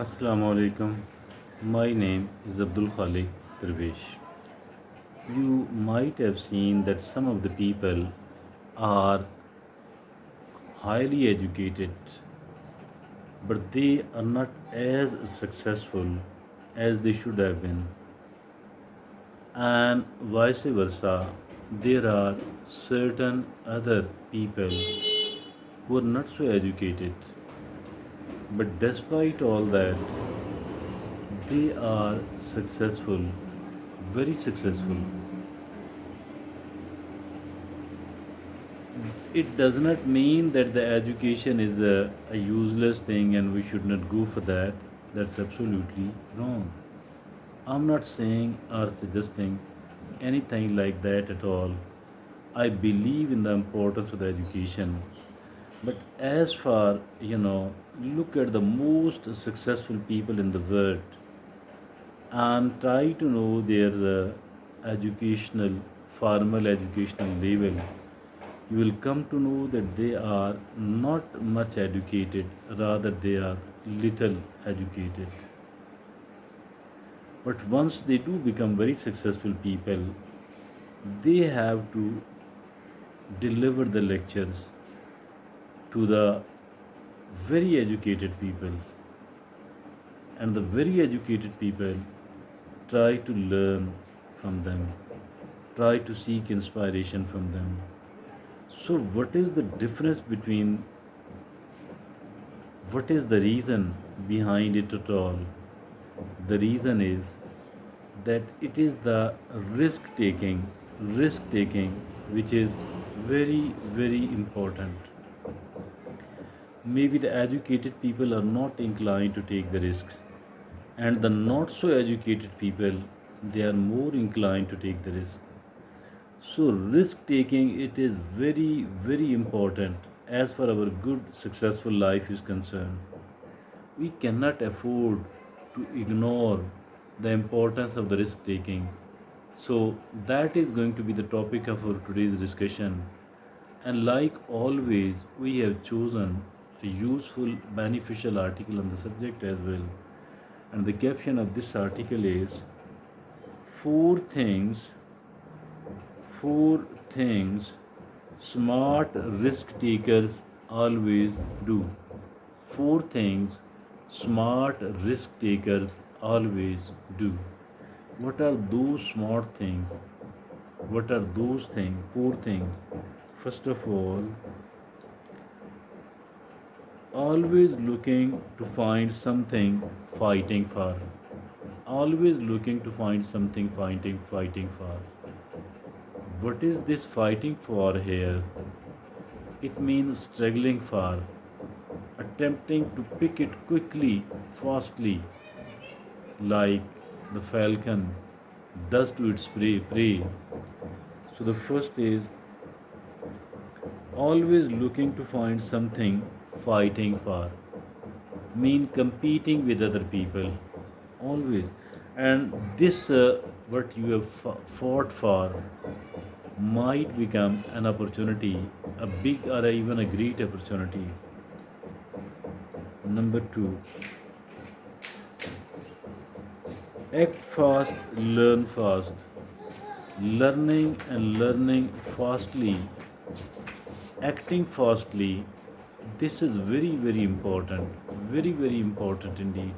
Assalamu alaikum. My name is Abdul Khalik Darwish. You might have seen that some of the people are highly educated, but they are not as successful as they should have been, and vice versa. There are certain other people who are not so educated, but despite all that, they are successful, very successful. It does not mean that the education is a useless thing and we should not go for that. That's absolutely wrong. I'm not saying or suggesting anything like that at all. I believe in the importance of the education. But as far, look at the most successful people in the world and try to know their educational, formal educational level, you will come to know that they are not much educated, rather, they are little educated. But once they do become very successful people, they have to deliver the lectures to the very educated people, and the very educated people try to learn from them, try to seek inspiration from them. So, what is the difference between what is the reason behind it at all? The reason is that it is the risk taking, which is very, very important. Maybe the educated people are not inclined to take the risks, and the not so educated people, they are more inclined to take the risks. So, risk taking, it is very, very important as far our good, successful life is concerned. We cannot afford to ignore the importance of the risk taking. So, that is going to be the topic of our today's discussion. And like always, we have chosen a useful, beneficial article on the subject as well. And the caption of this article is Four Things Four things smart risk takers always do. Four things smart risk takers always do. What are those smart things? What are those things? Four things. First of all, always looking to find something fighting for. Always looking to find something fighting for. What is this fighting for here? It means struggling for, attempting to pick it quickly, fastly, like the falcon does to its prey. So the first is always looking to find something fighting for, mean competing with other people, always. And this, what you have fought for, might become an opportunity, a big or even a great opportunity. Number two, act fast, learn fast. Learning and learning fastly, acting fastly, this is very, very important. Very, very important indeed.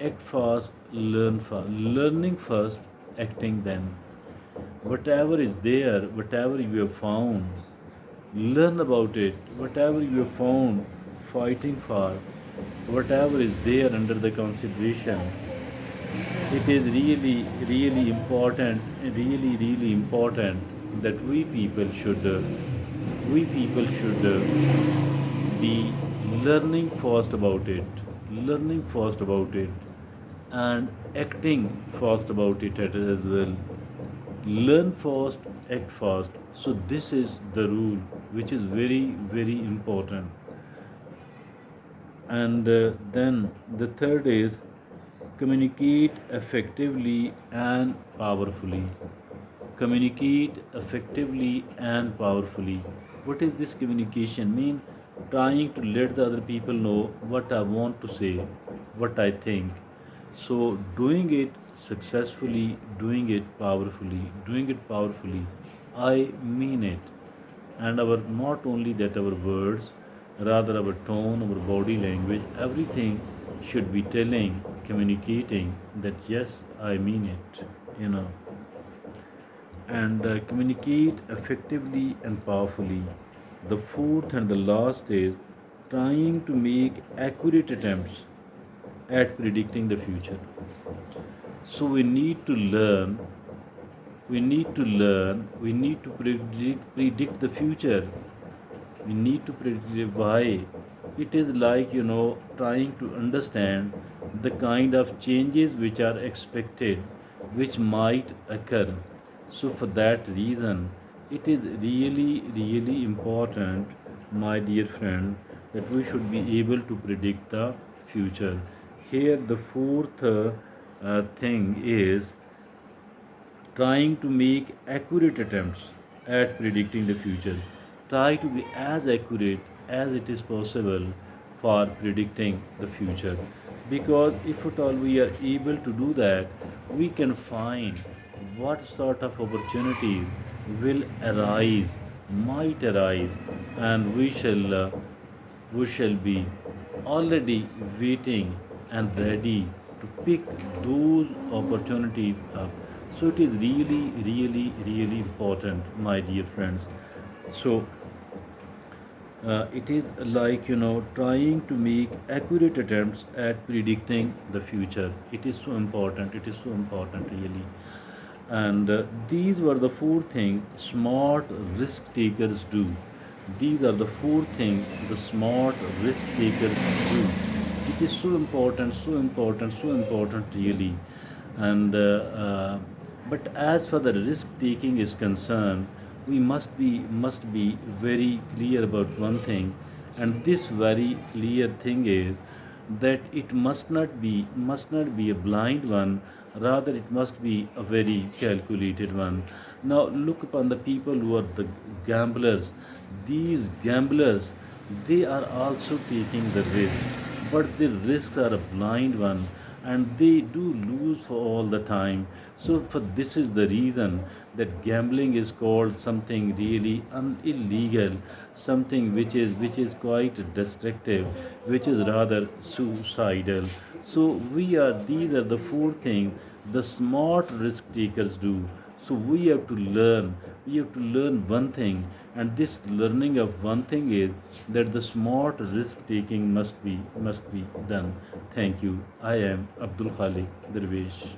Act fast, learn fast. Learning first, acting then. Whatever is there, whatever you have found, learn about it. Whatever you have found, fighting for, whatever is there under the consideration, it is really, really important, really important that we people should be learning fast about it, and acting fast about it as well. Learn fast, act fast. So this is the rule, which is very, very important. And then the third is communicate effectively and powerfully. Communicate effectively and powerfully. What is this communication mean? trying to let the other people know what I want to say, what I think. So doing it successfully, doing it powerfully, I mean it. And our not only that our words, rather our tone, our body language, everything should be telling, communicating that yes, I mean it, you know, and communicate effectively and powerfully. The fourth and the last is trying to make accurate attempts at predicting the future. So we need to predict the future. We need to predict why. It is like, trying to understand the kind of changes which are expected, which might occur. So, for that reason, it is really, really important, my dear friend, that we should be able to predict the future. Here, the fourth thing is trying to make accurate attempts at predicting the future. Try to be as accurate as it is possible for predicting the future. Because if at all we are able to do that, we can find what sort of opportunities will arise, might arise, and we shall be already waiting and ready to pick those opportunities up. So it is really, really, really important, my dear friends. So it is like, trying to make accurate attempts at predicting the future. It is so important. It is so important, really. And these were the four things smart risk takers do. These are the four things the smart risk takers do. It is so important, so important, so important, really. And but as far the risk taking is concerned, we must be very clear about one thing, and this very clear thing is that it must not be a blind one, rather it must be a very calculated one. Now look upon the people who are the gamblers. These gamblers, they are also taking the risk, but the risks are a blind one, and they do lose for all the time. So for this is the reason that gambling is called something really illegal, something which is quite destructive, which is rather suicidal. So these are the four things the smart risk takers do. So we have to learn one thing, and this learning of one thing is that the smart risk taking must be done. Thank you. I am Abdul Khalik Darwish.